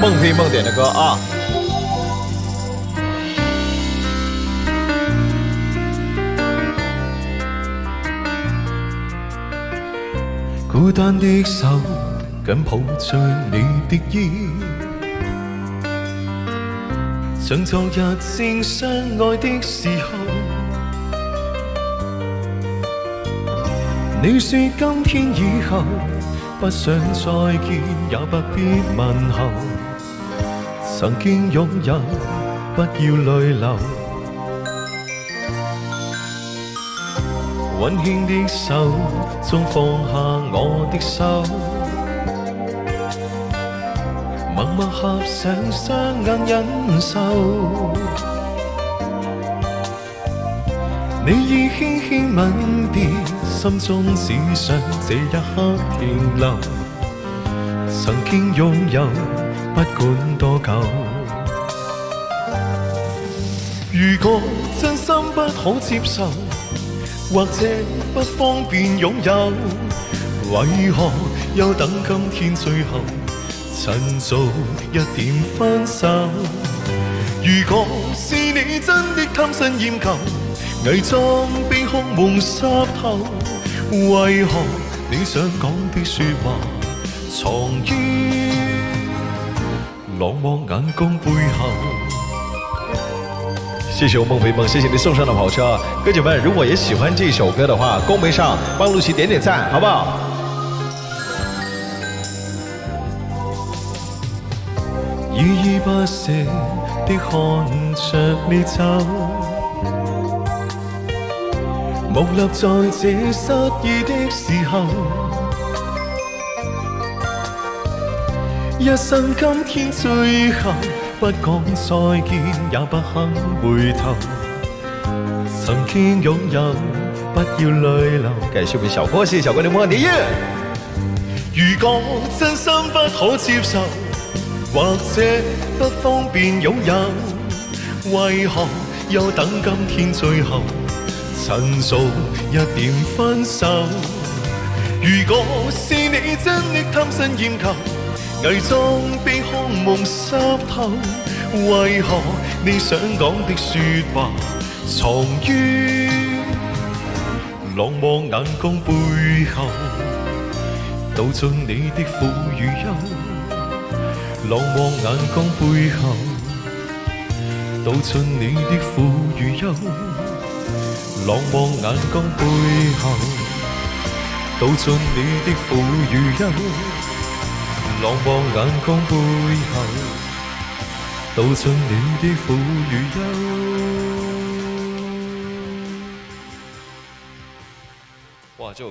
孟非梦点的歌啊。孤單的手緊抱着你的衣，像昨日正相愛的時候。你說今天以後不想再見，也不必問候。曾經擁有，不要淚流。溫馨的手中放下我的手，默默合上雙眼忍受。你已輕輕吻別，心中只想這一刻停留。曾經擁有，不管多久。如果真心不可接受，或者不方便擁有，為何又等今天最後趁早一點分手？如果是你真的貪新厭舊，偽裝被哭夢濕透，為何你想講的說話藏於冷漠眼光背後？謝謝我孟非夢，謝謝你送上的跑車。歌友們，如果也喜歡這首歌的話，公屏上幫露琪點點讚，好不好？依依不捨的看着你走，無力在這失意的時候，一生今天最後不講再見，也不肯回頭。曾經擁有，不要淚流。感謝我們小郭，謝謝小郭的夢蝶。如果真心不可接受，或者不方便擁有，為何又等今天最後趁早一點分手？如果是你真的貪新厭舊，偽裝被空夢濕透，為何你想講的說話藏於冷漠眼光背後？道盡你的苦與憂，冷漠眼光背後，道盡你的苦與憂，冷漠眼光背後，道盡你的苦與憂，冷漠眼光背後，道盡你的苦與憂。哇，這首